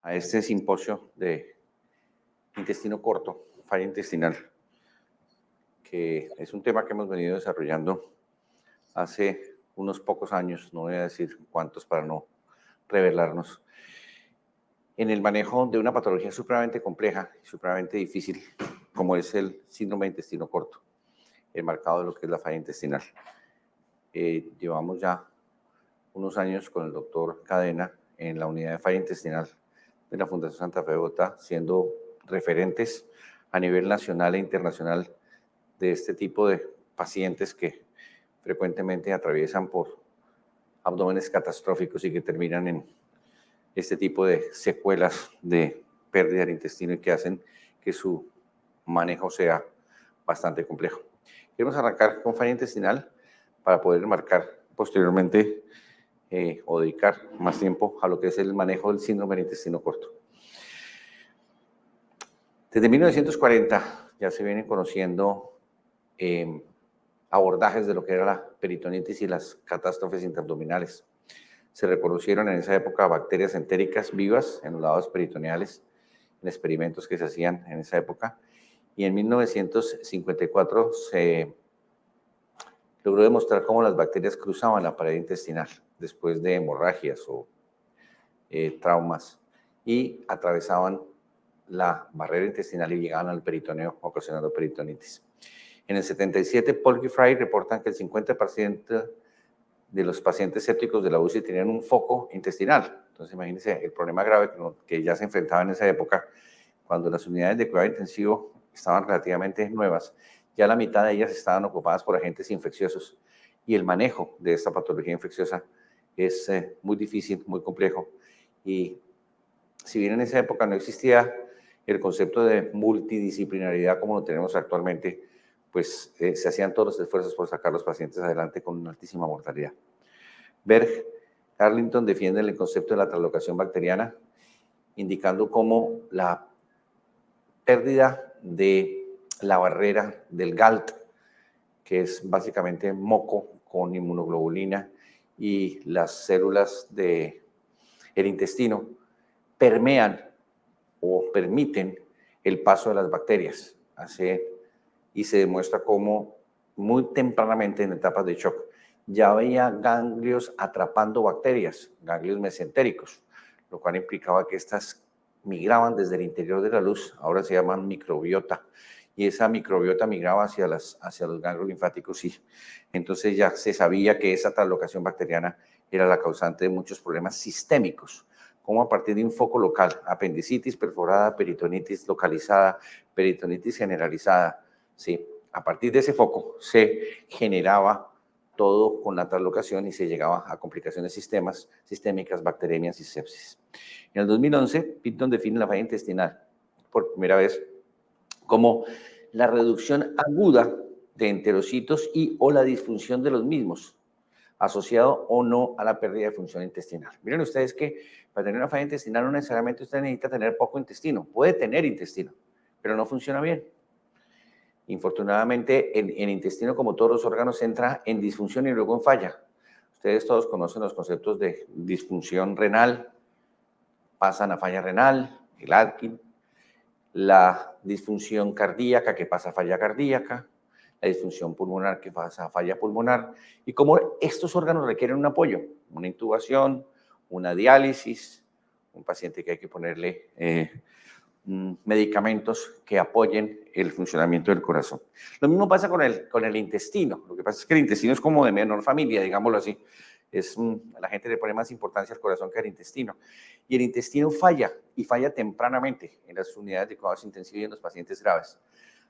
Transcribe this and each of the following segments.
a este simposio de intestino corto, falla intestinal, que es un tema que hemos venido desarrollando hace unos pocos años, no voy a decir cuántos para no revelarnos, en el manejo de una patología supremamente compleja y supremamente difícil, como es el síndrome de intestino corto, enmarcado de lo que es la falla intestinal. Llevamos ya unos años con el doctor Cadena en la unidad de falla intestinal de la Fundación Santa Fe de Bogotá, siendo referentes a nivel nacional e internacional de este tipo de pacientes que frecuentemente atraviesan por abdómenes catastróficos y que terminan en este tipo de secuelas de pérdida del intestino y que hacen que su manejo sea bastante complejo. Queremos arrancar con falla intestinal para poder marcar posteriormente o dedicar más tiempo a lo que es el manejo del síndrome del intestino corto. Desde 1940 ya se vienen conociendo abordajes de lo que era la peritonitis y las catástrofes intraabdominales. Se reconocieron en esa época bacterias entéricas vivas en los lados peritoneales, en experimentos que se hacían en esa época, y en 1954 se logró demostrar cómo las bacterias cruzaban la pared intestinal después de hemorragias o traumas y atravesaban la barrera intestinal y llegaban al peritoneo, ocasionando peritonitis. En el 77, Polk y Fry reportan que el 50% de los pacientes sépticos de la UCI tenían un foco intestinal. Entonces, imagínense el problema grave que ya se enfrentaba en esa época, cuando las unidades de cuidado intensivo estaban relativamente nuevas. Ya la mitad de ellas estaban ocupadas por agentes infecciosos y el manejo de esta patología infecciosa es muy difícil, muy complejo. Y si bien en esa época no existía el concepto de multidisciplinaridad como lo tenemos actualmente, pues se hacían todos los esfuerzos por sacar los pacientes adelante con una altísima mortalidad. Berg, Arlington defienden el concepto de la translocación bacteriana, indicando cómo la pérdida de la barrera del GALT, que es básicamente moco con inmunoglobulina, y las células del intestino permean o permiten el paso de las bacterias. Y se demuestra cómo muy tempranamente en etapas de shock ya había ganglios atrapando bacterias, ganglios mesentéricos, lo cual implicaba que estas migraban desde el interior de la luz, ahora se llaman microbiota, y esa microbiota migraba hacia los ganglios linfáticos y entonces ya se sabía que esa translocación bacteriana era la causante de muchos problemas sistémicos, como a partir de un foco local, apendicitis perforada, peritonitis localizada, peritonitis generalizada, ¿sí? A partir de ese foco se generaba todo con la translocación y se llegaba a complicaciones sistémicas, bacteremias y sepsis. En el 2011, Pitton define la falla intestinal por primera vez como la reducción aguda de enterocitos y o la disfunción de los mismos, asociado o no a la pérdida de función intestinal. Miren ustedes que para tener una falla intestinal no necesariamente usted necesita tener poco intestino, puede tener intestino, pero no funciona bien. Infortunadamente, el intestino, como todos los órganos, entra en disfunción y luego en falla. Ustedes todos conocen los conceptos de disfunción renal, pasan a falla renal, el Atkins, la disfunción cardíaca que pasa a falla cardíaca, la disfunción pulmonar que pasa a falla pulmonar, y cómo estos órganos requieren un apoyo, una intubación, una diálisis, un paciente que hay que ponerle medicamentos que apoyen el funcionamiento del corazón. Lo mismo pasa con el intestino. Lo que pasa es que el intestino es como de menor familia, digámoslo así. A la gente le pone más importancia al corazón que al intestino. Y el intestino falla, y falla tempranamente en las unidades de cuidados intensivos y en los pacientes graves.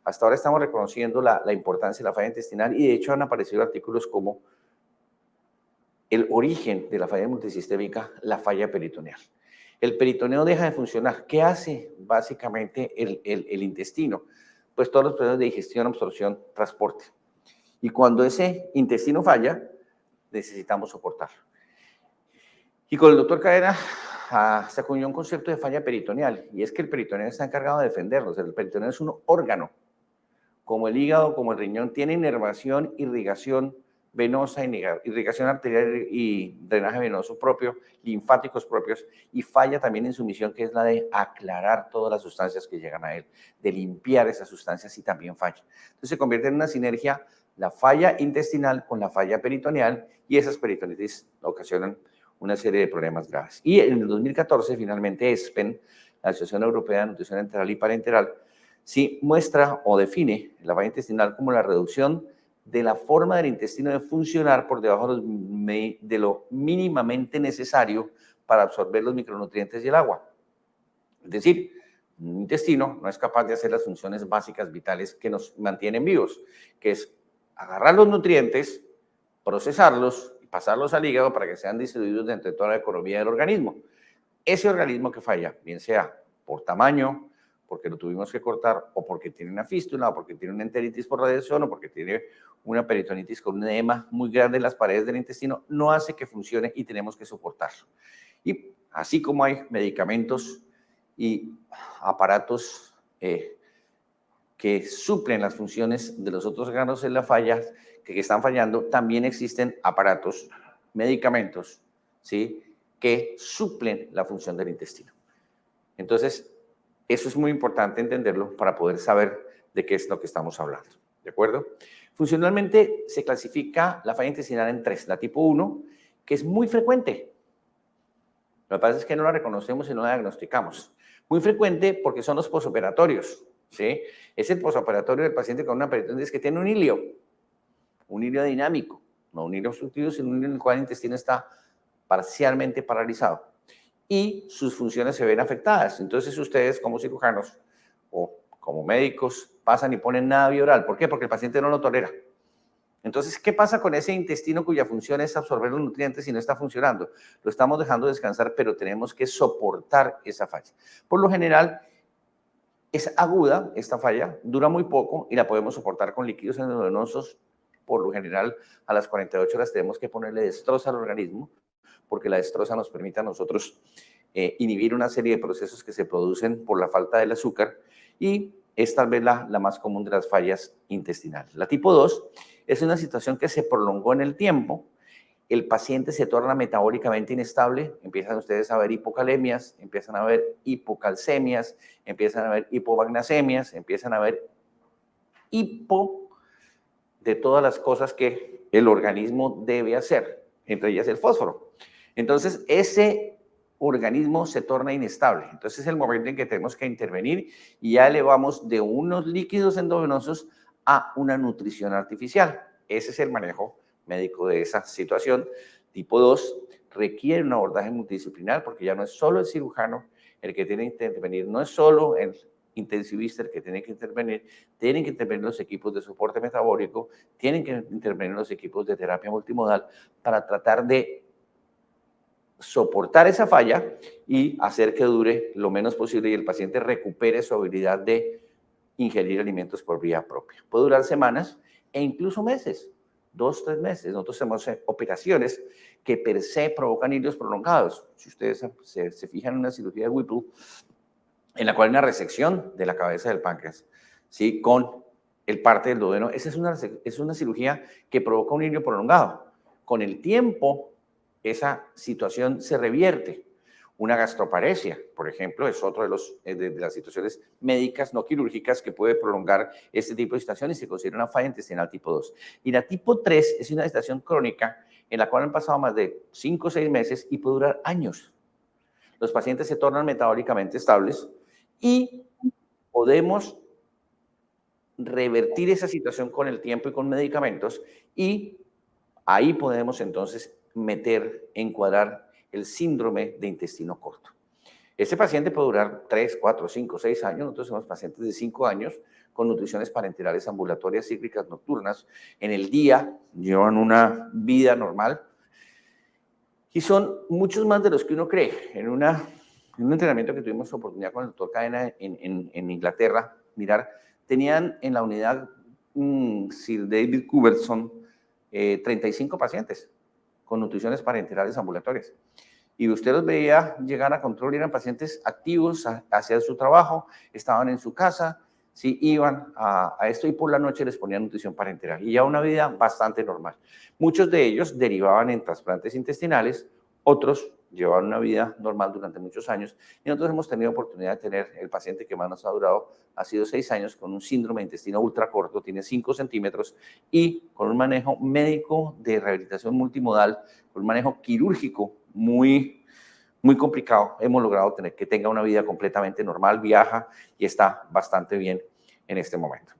Hasta ahora estamos reconociendo la importancia de la falla intestinal y de hecho han aparecido artículos como el origen de la falla multisistémica, la falla peritoneal. El peritoneo deja de funcionar. ¿Qué hace básicamente el intestino? Pues todos los procesos de digestión, absorción, transporte. Y cuando ese intestino falla, necesitamos soportarlo. Y con el doctor Cadena se acuñó un concepto de falla peritoneal, y es que el peritoneo está encargado de defendernos. El peritoneo es un órgano, como el hígado, como el riñón, tiene inervación, irrigación venosa, irrigación arterial y drenaje venoso propio, linfáticos propios, y falla también en su misión, que es la de aclarar todas las sustancias que llegan a él, de limpiar esas sustancias, y también falla. Entonces se convierte en una sinergia la falla intestinal con la falla peritoneal, y esas peritonitis ocasionan una serie de problemas graves. Y en el 2014, finalmente, ESPEN, la Asociación Europea de Nutrición Enteral y Parenteral, sí muestra o define la falla intestinal como la reducción de la forma del intestino de funcionar por debajo de lo mínimamente necesario para absorber los micronutrientes y el agua. Es decir, un intestino no es capaz de hacer las funciones básicas vitales que nos mantienen vivos, que es agarrar los nutrientes, procesarlos y pasarlos al hígado para que sean distribuidos dentro de toda la economía del organismo. Ese organismo que falla, bien sea por tamaño, porque lo tuvimos que cortar, o porque tiene una fístula, o porque tiene una enteritis por radiación, o porque tiene una peritonitis con un edema muy grande en las paredes del intestino, no hace que funcione y tenemos que soportarlo. Y así como hay medicamentos y aparatos que suplen las funciones de los otros órganos en la falla, que están fallando, también existen aparatos, medicamentos, ¿sí?, que suplen la función del intestino. Entonces, eso es muy importante entenderlo para poder saber de qué es lo que estamos hablando, ¿de acuerdo? Funcionalmente se clasifica la falla intestinal en tres. La tipo 1, que es muy frecuente. Lo que pasa es que no la reconocemos y no la diagnosticamos. Muy frecuente porque son los posoperatorios, ¿sí? Es el posoperatorio del paciente con una peritonitis que tiene un hilio dinámico, no un hilo obstructivo, sino un hilo en el cual el intestino está parcialmente paralizado y sus funciones se ven afectadas. Entonces ustedes, como cirujanos o como médicos, pasan y ponen nada bioral. ¿Por qué? Porque el paciente no lo tolera. Entonces, ¿qué pasa con ese intestino cuya función es absorber los nutrientes y no está funcionando? Lo estamos dejando descansar, pero tenemos que soportar esa falla. Por lo general, es aguda esta falla, dura muy poco y la podemos soportar con líquidos endovenosos. Por lo general, a las 48 horas tenemos que ponerle destroza al organismo, porque la destroza nos permite a nosotros inhibir una serie de procesos que se producen por la falta del azúcar, y es tal vez la más común de las fallas intestinales. La tipo 2 es una situación que se prolongó en el tiempo, el paciente se torna metabólicamente inestable, empiezan ustedes a ver hipocalemias, empiezan a ver hipocalcemias, empiezan a ver hipomagnasemias, empiezan a ver hipo de todas las cosas que el organismo debe hacer, entre ellas el fósforo. Entonces, ese organismo se torna inestable. Entonces, es el momento en que tenemos que intervenir y ya elevamos de unos líquidos endovenosos a una nutrición artificial. Ese es el manejo médico de esa situación. Tipo 2 requiere un abordaje multidisciplinar, porque ya no es solo el cirujano el que tiene que intervenir, no es solo el intensivista el que tiene que intervenir, tienen que intervenir los equipos de soporte metabólico, tienen que intervenir los equipos de terapia multimodal para tratar de soportar esa falla y hacer que dure lo menos posible y el paciente recupere su habilidad de ingerir alimentos por vía propia. Puede durar semanas e incluso meses, 2, 3 meses. Nosotros hacemos operaciones que per se provocan hilos prolongados. Si ustedes se fijan en una cirugía de Whipple, en la cual hay una resección de la cabeza del páncreas, ¿sí?, con el parte del duodeno, esa es una cirugía que provoca un hilo prolongado. Con el tiempo, esa situación se revierte. Una gastroparesia, por ejemplo, es otro de las situaciones médicas no quirúrgicas que puede prolongar este tipo de situación y se considera una falla intestinal tipo 2. Y la tipo 3 es una situación crónica en la cual han pasado más de 5 o 6 meses y puede durar años. Los pacientes se tornan metabólicamente estables y podemos revertir esa situación con el tiempo y con medicamentos, y ahí podemos entonces encuadrar el síndrome de intestino corto. Este paciente puede durar 3, 4, 5, 6 años. Nosotros somos pacientes de 5 años con nutriciones parenterales ambulatorias cíclicas nocturnas. En el día llevan una vida normal y son muchos más de los que uno cree. En un entrenamiento que tuvimos oportunidad con el doctor Cadena en Inglaterra, mirar, tenían en la unidad Sir David Cuberson 35 pacientes con nutriciones parenterales ambulatorias. Y usted los veía llegar a control y eran pacientes activos, hacían su trabajo, estaban en su casa, ¿sí? Iban a esto y por la noche les ponían nutrición parenteral y ya una vida bastante normal. Muchos de ellos derivaban en trasplantes intestinales, otros llevaban una vida normal durante muchos años y nosotros hemos tenido oportunidad de tener el paciente que más nos ha durado, ha sido 6 años con un síndrome de intestino ultracorto, tiene 5 centímetros y con un manejo médico de rehabilitación multimodal, con un manejo quirúrgico muy complicado, hemos logrado tener que tenga una vida completamente normal, viaja y está bastante bien en este momento.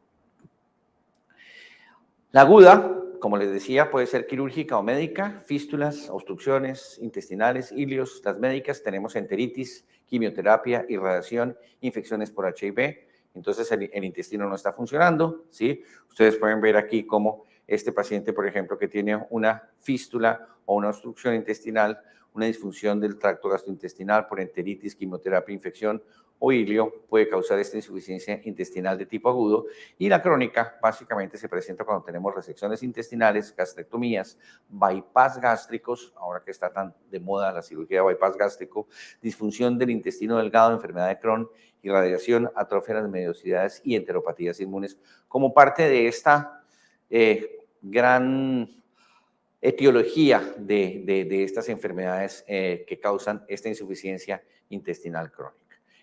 La aguda, como les decía, puede ser quirúrgica o médica, fístulas, obstrucciones intestinales, ilios. Las médicas tenemos enteritis, quimioterapia, irradiación, infecciones por HIV. Entonces el intestino no está funcionando, ¿sí? Ustedes pueden ver aquí cómo este paciente, por ejemplo, que tiene una fístula o una obstrucción intestinal, una disfunción del tracto gastrointestinal por enteritis, quimioterapia, infección o ilio, puede causar esta insuficiencia intestinal de tipo agudo. Y la crónica básicamente se presenta cuando tenemos resecciones intestinales, gastrectomías, bypass gástricos, ahora que está tan de moda la cirugía de bypass gástrico, disfunción del intestino delgado, enfermedad de Crohn, irradiación, atrofia de las mediosidades y enteropatías inmunes, como parte de esta gran etiología de estas enfermedades que causan esta insuficiencia intestinal crónica.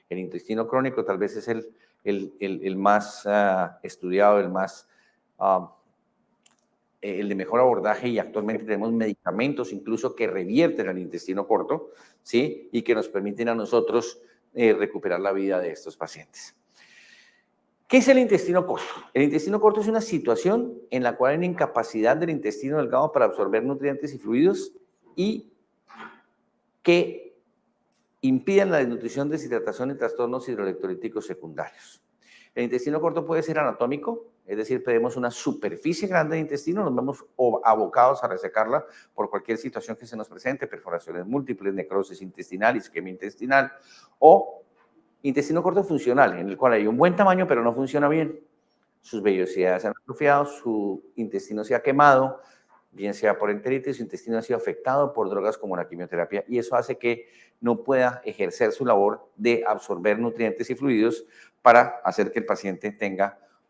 El intestino crónico tal vez es el más estudiado, el de mejor abordaje y actualmente tenemos medicamentos incluso que revierten el intestino corto, ¿sí? Y que nos permiten a nosotros recuperar la vida de estos pacientes. ¿Qué es el intestino corto? El intestino corto es una situación en la cual hay una incapacidad del intestino delgado para absorber nutrientes y fluidos y que impiden la desnutrición, deshidratación y trastornos hidroelectrolíticos secundarios. El intestino corto puede ser anatómico, es decir, tenemos una superficie grande de intestino, nos vemos abocados a resecarla por cualquier situación que se nos presente, perforaciones múltiples, necrosis intestinal, isquemia intestinal, o intestino corto funcional, en el cual hay un buen tamaño, pero no funciona bien. Sus vellosidades se han atrofiado, su intestino se ha quemado, bien sea por enteritis, su intestino ha sido afectado por drogas como la quimioterapia, y eso hace que no pueda ejercer su labor de absorber nutrientes y fluidos para hacer que el paciente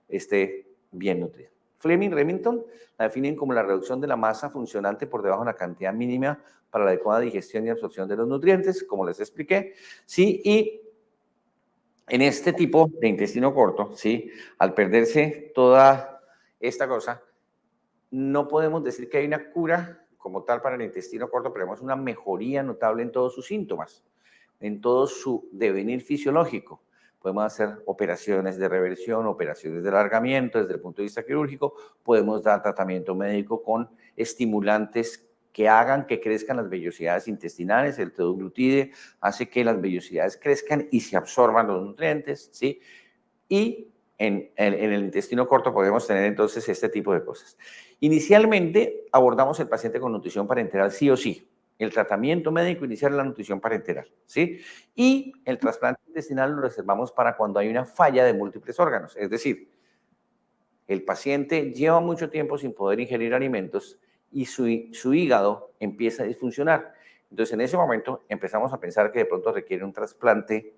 esté bien nutrido. Fleming Remington la definen como la reducción de la masa funcionante por debajo de la cantidad mínima para la adecuada digestión y absorción de los nutrientes, como les expliqué, ¿sí? Y en este tipo de intestino corto, ¿sí? Al perderse toda esta cosa, no podemos decir que hay una cura como tal para el intestino corto, pero vemos una mejoría notable en todos sus síntomas, en todo su devenir fisiológico. Podemos hacer operaciones de reversión, operaciones de alargamiento desde el punto de vista quirúrgico, podemos dar tratamiento médico con estimulantes que hagan que crezcan las vellosidades intestinales. El teoglutide hace que las vellosidades crezcan y se absorban los nutrientes, ¿sí? Y en el intestino corto podemos tener entonces este tipo de cosas. Inicialmente abordamos el paciente con nutrición parenteral sí o sí. El tratamiento médico inicial es la nutrición parenteral, ¿sí? Y el trasplante intestinal lo reservamos para cuando hay una falla de múltiples órganos. Es decir, el paciente lleva mucho tiempo sin poder ingerir alimentos y su hígado empieza a disfuncionar. Entonces, en ese momento empezamos a pensar que de pronto requiere un trasplante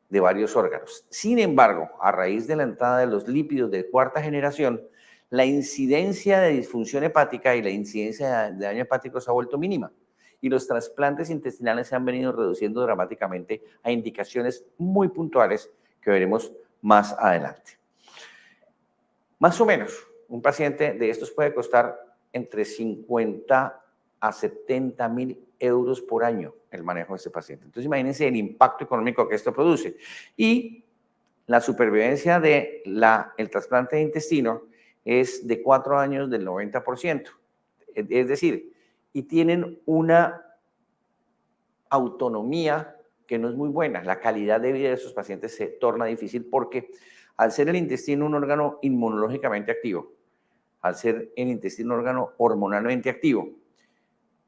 de varios órganos. Sin embargo, a raíz de la entrada de los lípidos de cuarta generación, la incidencia de disfunción hepática y la incidencia de daño hepático se ha vuelto mínima y los trasplantes intestinales se han venido reduciendo dramáticamente a indicaciones muy puntuales que veremos más adelante. Más o menos, un paciente de estos puede costar entre 50 a 70 mil euros por año el manejo de este paciente. Entonces, imagínense el impacto económico que esto produce. Y la supervivencia del trasplante de intestino es de 4 años del 90%. Es decir, y tienen una autonomía que no es muy buena. La calidad de vida de esos pacientes se torna difícil porque al ser el intestino un órgano inmunológicamente activo, al ser el intestino un órgano hormonalmente activo,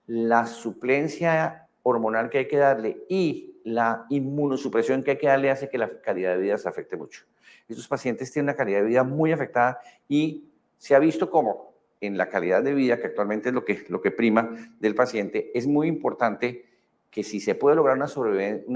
la suplencia hormonal que hay que darle y la inmunosupresión que hay que darle hace que la calidad de vida se afecte mucho. Estos pacientes tienen una calidad de vida muy afectada y se ha visto como en la calidad de vida, que actualmente es lo que prima del paciente, es muy importante que si se puede lograr una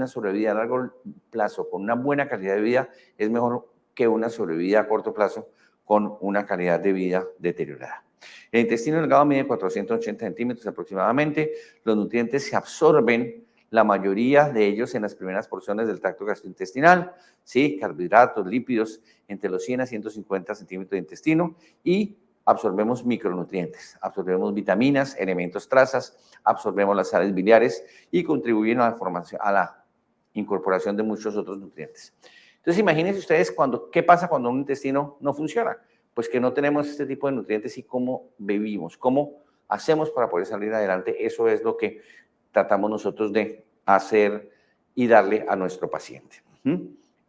sobrevida a largo plazo con una buena calidad de vida, es mejor que una sobrevida a corto plazo con una calidad de vida deteriorada. El intestino delgado mide 480 centímetros aproximadamente. Los nutrientes se absorben, la mayoría de ellos en las primeras porciones del tracto gastrointestinal, ¿sí? Carbohidratos, lípidos, entre los 100 a 150 centímetros de intestino, y absorbemos micronutrientes, absorbemos vitaminas, elementos trazas, absorbemos las sales biliares y contribuyen a la formación, a la incorporación de muchos otros nutrientes. Entonces, imagínense ustedes qué pasa cuando un intestino no funciona. Pues que no tenemos este tipo de nutrientes y cómo vivimos, cómo hacemos para poder salir adelante. Eso es lo que tratamos nosotros de hacer y darle a nuestro paciente.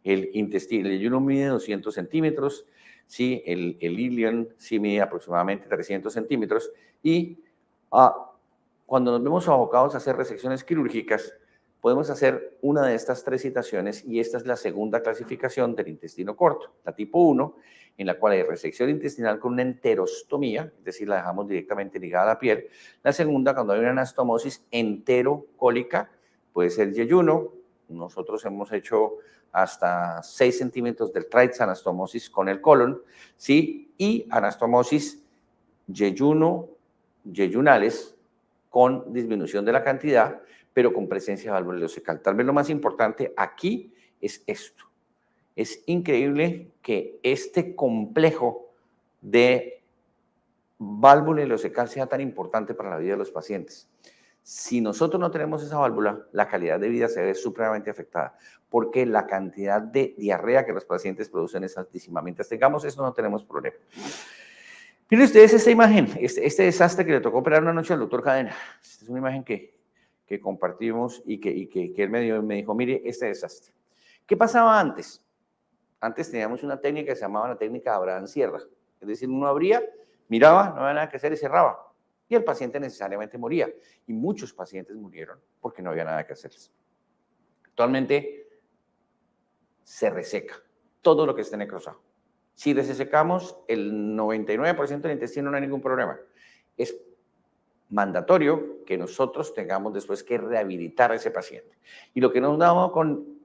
El intestino, el yeyuno mide 200 centímetros, ¿sí? El ilion sí mide aproximadamente 300 centímetros y cuando nos vemos abocados a hacer resecciones quirúrgicas, podemos hacer una de estas 3 citaciones y esta es la segunda clasificación del intestino corto, la tipo 1, en la cual hay resección intestinal con una enterostomía, es decir, la dejamos directamente ligada a la piel. La segunda, cuando hay una anastomosis enterocólica, puede ser yeyuno. Nosotros hemos hecho hasta 6 centímetros del TRITES, anastomosis con el colon, ¿sí? Y anastomosis yeyunales con disminución de la cantidad, pero con presencia de válvula ileocecal. Tal vez lo más importante aquí es esto. Es increíble que este complejo de válvula ileocecal sea tan importante para la vida de los pacientes. Si nosotros no tenemos esa válvula, la calidad de vida se ve supremamente afectada, porque la cantidad de diarrea que los pacientes producen es altísima. Mientras tengamos eso, no tenemos problema. Miren ustedes esta imagen, este desastre que le tocó operar una noche al doctor Cadena. Esta es una imagen que compartimos y que él me dijo, mire, este desastre. ¿Qué pasaba antes? Antes teníamos una técnica que se llamaba la técnica de Abraham Sierra. Es decir, uno abría, miraba, no había nada que hacer y cerraba. Y el paciente necesariamente moría. Y muchos pacientes murieron porque no había nada que hacerles. Actualmente se reseca todo lo que esté necrosado. Si resecamos el 99% del intestino no hay ningún problema. Es mandatorio que nosotros tengamos después que rehabilitar a ese paciente. Y lo que nos damos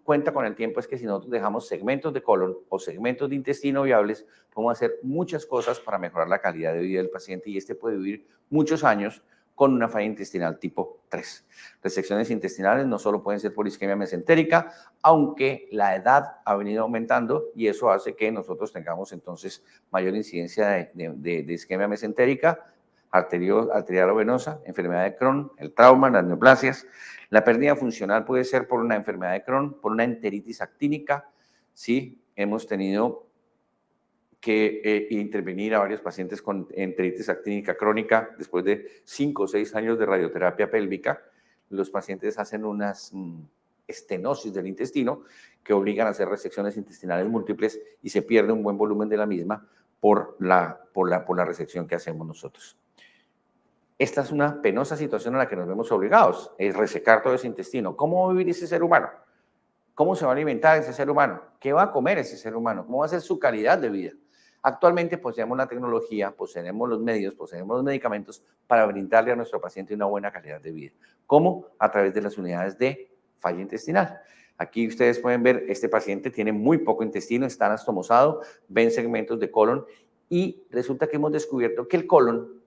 cuenta con el tiempo es que si nosotros dejamos segmentos de colon o segmentos de intestino viables, podemos hacer muchas cosas para mejorar la calidad de vida del paciente y este puede vivir muchos años con una falla intestinal tipo 3. Resecciones intestinales no solo pueden ser por isquemia mesentérica, aunque la edad ha venido aumentando y eso hace que nosotros tengamos entonces mayor incidencia de isquemia mesentérica, arterial o venosa, enfermedad de Crohn, el trauma, las neoplasias. La pérdida funcional puede ser por una enfermedad de Crohn, por una enteritis actínica. Sí, hemos tenido que intervenir a varios pacientes con enteritis actínica crónica después de 5 o 6 años de radioterapia pélvica. Los pacientes hacen unas estenosis del intestino que obligan a hacer resecciones intestinales múltiples y se pierde un buen volumen de la misma por la resección que hacemos nosotros. Esta es una penosa situación a la que nos vemos obligados, es resecar todo ese intestino. ¿Cómo va a vivir ese ser humano? ¿Cómo se va a alimentar ese ser humano? ¿Qué va a comer ese ser humano? ¿Cómo va a ser su calidad de vida? Actualmente poseemos la tecnología, poseemos los medios, poseemos los medicamentos para brindarle a nuestro paciente una buena calidad de vida. ¿Cómo? A través de las unidades de falla intestinal. Aquí ustedes pueden ver, este paciente tiene muy poco intestino, está anastomosado, ven segmentos de colon y resulta que hemos descubierto que el colon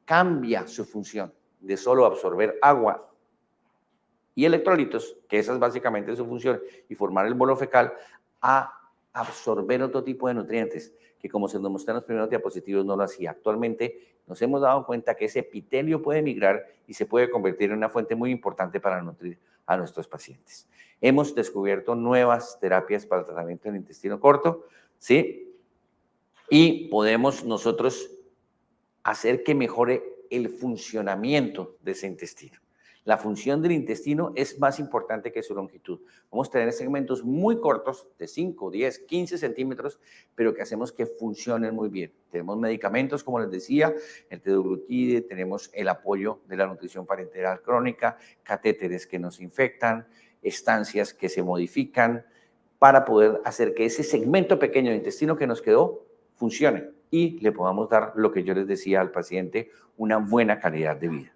cambia su función de solo absorber agua y electrolitos, que esa es básicamente su función, y formar el bolo fecal, a absorber otro tipo de nutrientes, que como se nos mostró en los primeros diapositivos no lo hacía. Actualmente nos hemos dado cuenta que ese epitelio puede migrar y se puede convertir en una fuente muy importante para nutrir a nuestros pacientes. Hemos descubierto nuevas terapias para el tratamiento del intestino corto, ¿sí? Y podemos nosotros hacer que mejore el funcionamiento de ese intestino. La función del intestino es más importante que su longitud. Vamos a tener segmentos muy cortos, de 5, 10, 15 centímetros, pero que hacemos que funcionen muy bien. Tenemos medicamentos, como les decía, el teduglutide, tenemos el apoyo de la nutrición parenteral crónica, catéteres que nos infectan, estancias que se modifican para poder hacer que ese segmento pequeño de intestino que nos quedó funcione y le podamos dar lo que yo les decía al paciente, una buena calidad de vida.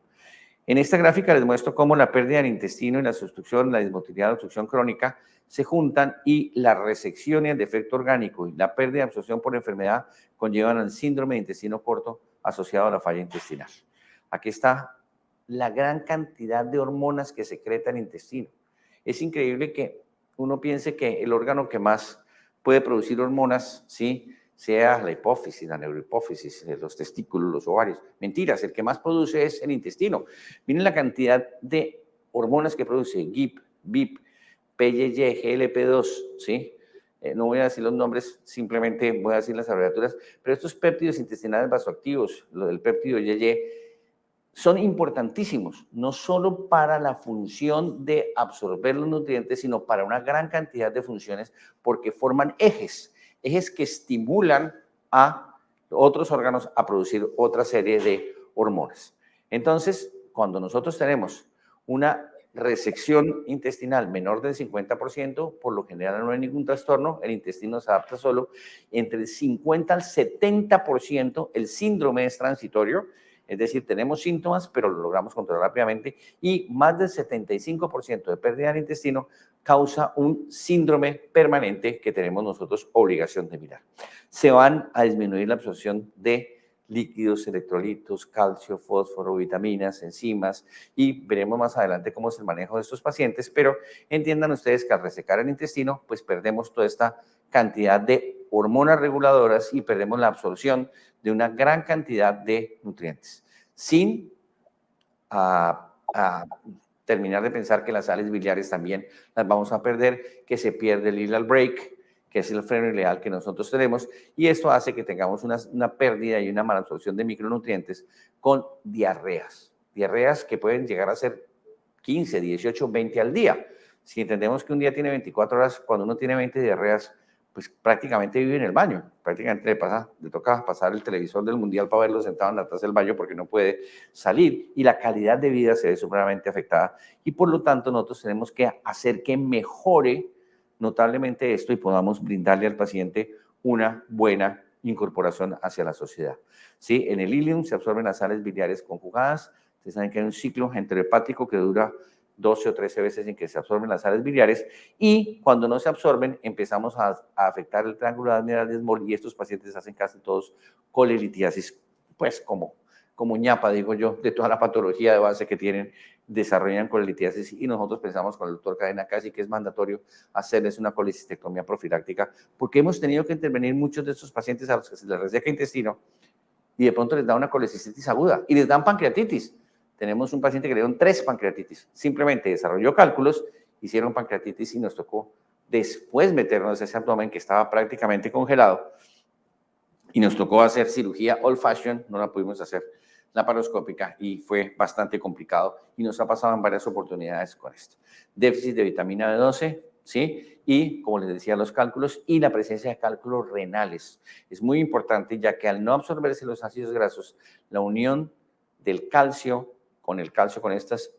En esta gráfica les muestro cómo la pérdida del intestino y la obstrucción, la dismotilidad, la obstrucción crónica se juntan y la resección y el defecto orgánico y la pérdida de absorción por enfermedad conllevan al síndrome de intestino corto asociado a la falla intestinal. Aquí está la gran cantidad de hormonas que secreta el intestino. Es increíble que uno piense que el órgano que más puede producir hormonas, ¿sí?, sea la hipófisis, la neurohipófisis, los testículos, los ovarios. Mentiras, el que más produce es el intestino. Miren la cantidad de hormonas que produce GIP, BIP, PYY, GLP2, ¿sí? No voy a decir los nombres, simplemente voy a decir las abreviaturas, pero estos péptidos intestinales vasoactivos, lo del péptido YY, son importantísimos, no solo para la función de absorber los nutrientes, sino para una gran cantidad de funciones, porque forman ejes que estimulan a otros órganos a producir otra serie de hormonas. Entonces, cuando nosotros tenemos una resección intestinal menor del 50%, por lo general no hay ningún trastorno, el intestino se adapta solo. Entre el 50 al 70%, el síndrome es transitorio, es decir, tenemos síntomas, pero lo logramos controlar rápidamente, y más del 75% de pérdida del intestino causa un síndrome permanente que tenemos nosotros obligación de mirar. Se van a disminuir la absorción de líquidos, electrolitos, calcio, fósforo, vitaminas, enzimas, y veremos más adelante cómo es el manejo de estos pacientes, pero entiendan ustedes que al resecar el intestino, pues perdemos toda esta cantidad de hormonas reguladoras y perdemos la absorción de una gran cantidad de nutrientes, sin terminar de pensar que las sales biliares también las vamos a perder, que se pierde el ileal brake, que es el freno ileal que nosotros tenemos, y esto hace que tengamos una pérdida y una malabsorción de micronutrientes con diarreas que pueden llegar a ser 15, 18, 20 al día. Si entendemos que un día tiene 24 horas, cuando uno tiene 20 diarreas, pues prácticamente vive en el baño, prácticamente le toca pasar el televisor del mundial para verlo sentado en la taza del baño porque no puede salir y la calidad de vida se ve supremamente afectada y por lo tanto nosotros tenemos que hacer que mejore notablemente esto y podamos brindarle al paciente una buena incorporación hacia la sociedad. ¿Sí? En el ileum se absorben las sales biliares conjugadas, ustedes saben que hay un ciclo enterohepático que dura 12 o 13 veces en que se absorben las sales biliares y cuando no se absorben empezamos a afectar el triángulo admiral de Small y estos pacientes hacen casi todos colelitiasis, pues como ñapa, digo yo, de toda la patología de base que tienen, desarrollan colelitiasis y nosotros pensamos con el doctor Cadena casi que es mandatorio hacerles una colecistectomía profiláctica porque hemos tenido que intervenir muchos de estos pacientes a los que se les reseca intestino y de pronto les da una colecistitis aguda y les dan pancreatitis. Tenemos un paciente que le dieron 3 pancreatitis. Simplemente desarrolló cálculos, hicieron pancreatitis y nos tocó después meternos ese abdomen que estaba prácticamente congelado y nos tocó hacer cirugía old fashion, no la pudimos hacer laparoscópica y fue bastante complicado y nos ha pasado en varias oportunidades con esto. Déficit de vitamina B12, ¿sí? Y, como les decía, los cálculos y la presencia de cálculos renales. Es muy importante ya que al no absorberse los ácidos grasos, la unión del calcio con estas,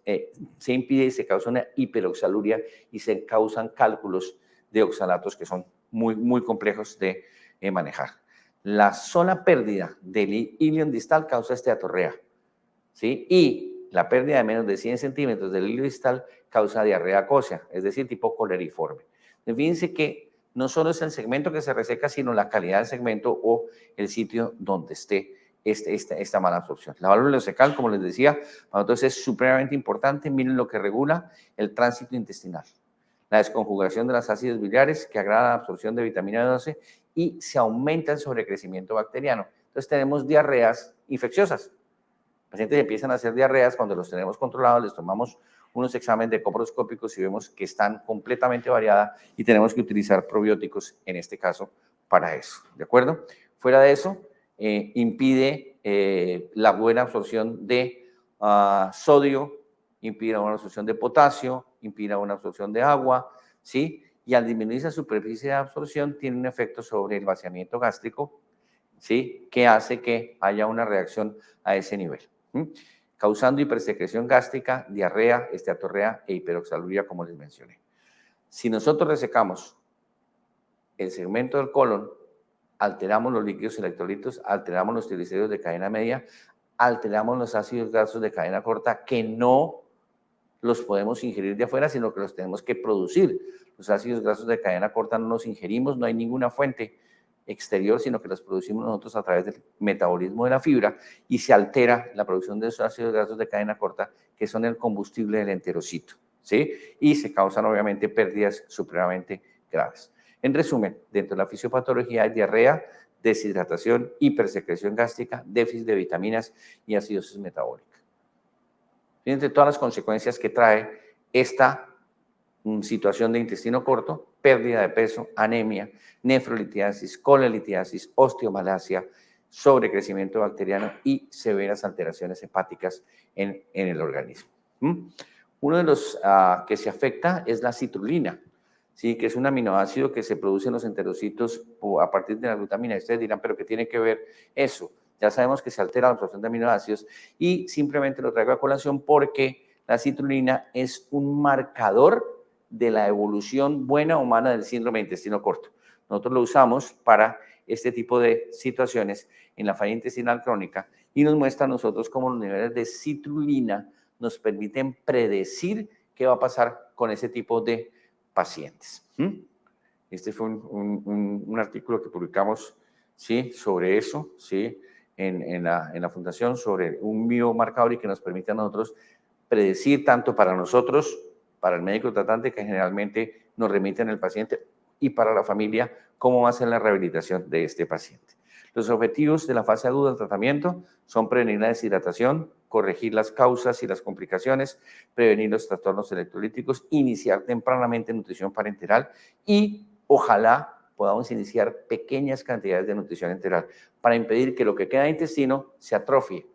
se impide y se causa una hiperoxaluria y se causan cálculos de oxalatos que son muy, muy complejos de manejar. La sola pérdida del ilion distal causa esteatorrea, ¿sí? Y la pérdida de menos de 100 centímetros del ilion distal causa diarrea acósea, es decir, tipo coleriforme. Fíjense que no solo es el segmento que se reseca, sino la calidad del segmento o el sitio donde esté esta mala absorción. La válvula ileocecal, como les decía, para nosotros es supremamente importante. Miren lo que regula el tránsito intestinal. La desconjugación de las ácidos biliares que agrada la absorción de vitamina B12 y se aumenta el sobrecrecimiento bacteriano. Entonces tenemos diarreas infecciosas. Pacientes empiezan a hacer diarreas cuando los tenemos controlados, les tomamos unos exámenes de coproscópicos y vemos que están completamente variadas y tenemos que utilizar probióticos en este caso para eso, ¿de acuerdo? Fuera de eso, impide la buena absorción de sodio, impide la buena absorción de potasio, impide la buena absorción de agua, ¿sí? Y al disminuir esa superficie de absorción tiene un efecto sobre el vaciamiento gástrico, ¿sí? Que hace que haya una reacción a ese nivel, ¿sí? Causando hipersecreción gástrica, diarrea, esteatorrea e hiperoxaluria, como les mencioné. Si nosotros resecamos el segmento del colon, alteramos los líquidos electrolitos, alteramos los triglicéridos de cadena media, alteramos los ácidos grasos de cadena corta que no los podemos ingerir de afuera, sino que los tenemos que producir. Los ácidos grasos de cadena corta no los ingerimos, no hay ninguna fuente exterior, sino que los producimos nosotros a través del metabolismo de la fibra y se altera la producción de esos ácidos grasos de cadena corta que son el combustible del enterocito, ¿sí? Y se causan obviamente pérdidas supremamente graves. En resumen, dentro de la fisiopatología hay diarrea, deshidratación, hipersecreción gástrica, déficit de vitaminas y acidosis metabólica. Fíjense todas las consecuencias que trae esta situación de intestino corto: pérdida de peso, anemia, nefrolitiasis, colelitiasis, osteomalacia, sobrecrecimiento bacteriano y severas alteraciones hepáticas en el organismo. Uno de los que se afecta es la citrulina, ¿sí? Que es un aminoácido que se produce en los enterocitos a partir de la glutamina. Y ustedes dirán, ¿pero qué tiene que ver eso? Ya sabemos que se altera la absorción de aminoácidos y simplemente lo traigo a colación porque la citrulina es un marcador de la evolución buena o mala del síndrome de intestino corto. Nosotros lo usamos para este tipo de situaciones en la falla intestinal crónica y nos muestra a nosotros cómo los niveles de citrulina nos permiten predecir qué va a pasar con ese tipo de pacientes. Este fue un artículo que publicamos, ¿sí?, sobre eso, ¿sí?, en la fundación, sobre un biomarcador y que nos permite a nosotros predecir tanto para nosotros, para el médico tratante que generalmente nos remiten el paciente, y para la familia cómo va a ser la rehabilitación de este paciente. Los objetivos de la fase aguda del tratamiento son prevenir la deshidratación, corregir las causas y las complicaciones, prevenir los trastornos electrolíticos, iniciar tempranamente nutrición parenteral y ojalá podamos iniciar pequeñas cantidades de nutrición enteral para impedir que lo que queda de intestino se atrofie.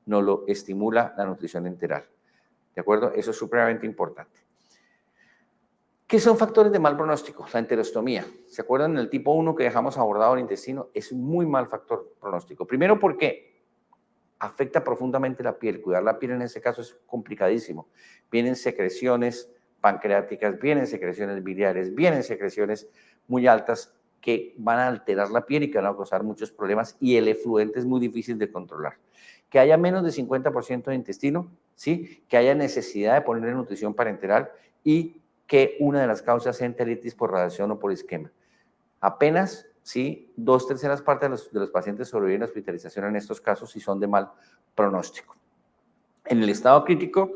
No lo estimula la nutrición enteral. ¿De acuerdo? Eso es supremamente importante. ¿Qué son factores de mal pronóstico? La enterostomía. ¿Se acuerdan del tipo 1 que dejamos abordado el intestino? Es un muy mal factor pronóstico. Primero porque afecta profundamente la piel. Cuidar la piel en ese caso es complicadísimo. Vienen secreciones pancreáticas, vienen secreciones biliares, vienen secreciones muy altas que van a alterar la piel y que van a causar muchos problemas, y el efluente es muy difícil de controlar. Que haya menos de 50% de intestino, ¿sí? Que haya necesidad de ponerle nutrición parenteral y que una de las causas sea enteritis por radiación o por isquemia. Apenas, ¿sí?, 2/3 partes de los pacientes sobreviven a hospitalización en estos casos y son de mal pronóstico. En el estado crítico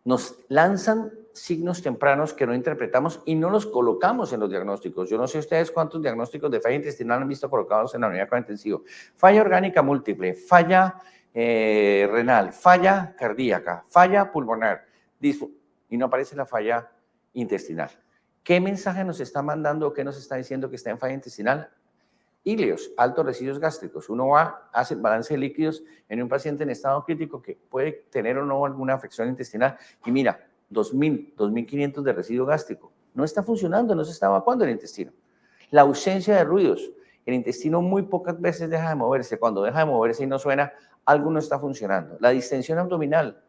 nos lanzan signos tempranos que no interpretamos y no los colocamos en los diagnósticos. Yo no sé ustedes cuántos diagnósticos de falla intestinal han visto colocados en la unidad de cuidado intensivo. Falla orgánica múltiple, falla renal, falla cardíaca, falla pulmonar, y no aparece la falla intestinal. ¿Qué mensaje nos está mandando o qué nos está diciendo que está en falla intestinal? Ileos, altos residuos gástricos. Uno va, hace balance de líquidos en un paciente en estado crítico que puede tener o no alguna afección intestinal y mira, 2.000, 2.500 de residuo gástrico. No está funcionando, no se está evacuando el intestino. La ausencia de ruidos. El intestino muy pocas veces deja de moverse. Cuando deja de moverse y no suena, algo no está funcionando. La distensión abdominal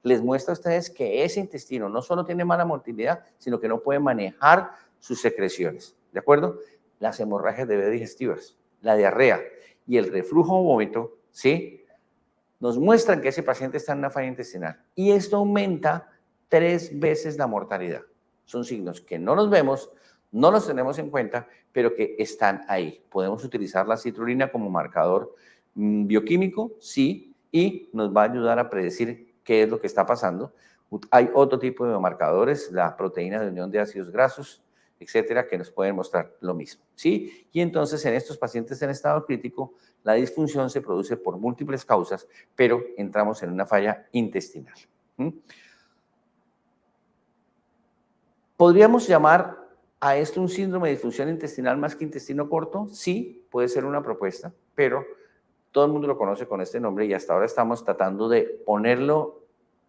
les muestra a ustedes que ese intestino no solo tiene mala motilidad, sino que no puede manejar sus secreciones. ¿De acuerdo? Las hemorragias de vías digestivas, la diarrea y el reflujo o vómito, ¿sí?, nos muestran que ese paciente está en una falla intestinal. Y esto aumenta 3 veces la mortalidad. Son signos que no los vemos, no los tenemos en cuenta, pero que están ahí. Podemos utilizar la citrulina como marcador bioquímico, sí, y nos va a ayudar a predecir qué es lo que está pasando. Hay otro tipo de marcadores, la proteína de unión de ácidos grasos, etcétera, que nos pueden mostrar lo mismo, ¿sí? Y entonces en estos pacientes en estado crítico, la disfunción se produce por múltiples causas, pero entramos en una falla intestinal. ¿Podríamos llamar a esto un síndrome de disfunción intestinal más que intestino corto? Sí, puede ser una propuesta, pero todo el mundo lo conoce con este nombre y hasta ahora estamos tratando de ponerlo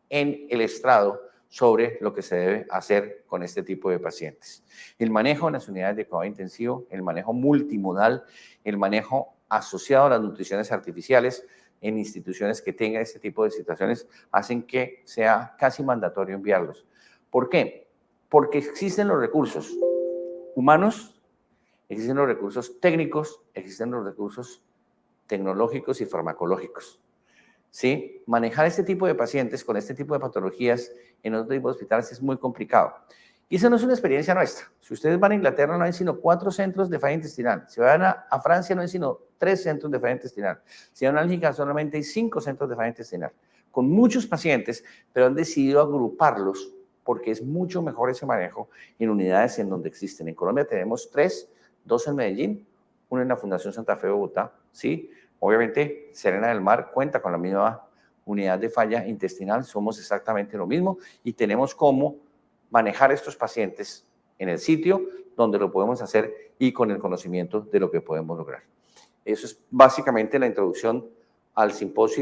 en el estrado sobre lo que se debe hacer con este tipo de pacientes. El manejo en las unidades de cuidado intensivo, el manejo multimodal, el manejo asociado a las nutriciones artificiales en instituciones que tengan este tipo de situaciones hacen que sea casi mandatorio enviarlos. ¿Por qué? Porque existen los recursos humanos, existen los recursos técnicos, existen los recursos tecnológicos y farmacológicos. ¿sí? Manejar este tipo de pacientes con este tipo de patologías en otro tipo de hospitales es muy complicado. Y esa no es una experiencia nuestra. Si ustedes van a Inglaterra, no hay sino 4 centros de falla intestinal. Si van a Francia, no hay sino 3 centros de falla intestinal. Si van a Bélgica, solamente hay 5 centros de falla intestinal, con muchos pacientes, pero han decidido agruparlos porque es mucho mejor ese manejo en unidades en donde existen. En Colombia tenemos 3, 2 en Medellín, 1 en la Fundación Santa Fe de Bogotá, ¿sí? Obviamente, Serena del Mar cuenta con la misma unidad de falla intestinal, somos exactamente lo mismo y tenemos cómo manejar estos pacientes en el sitio donde lo podemos hacer y con el conocimiento de lo que podemos lograr. Eso es básicamente la introducción al simposio.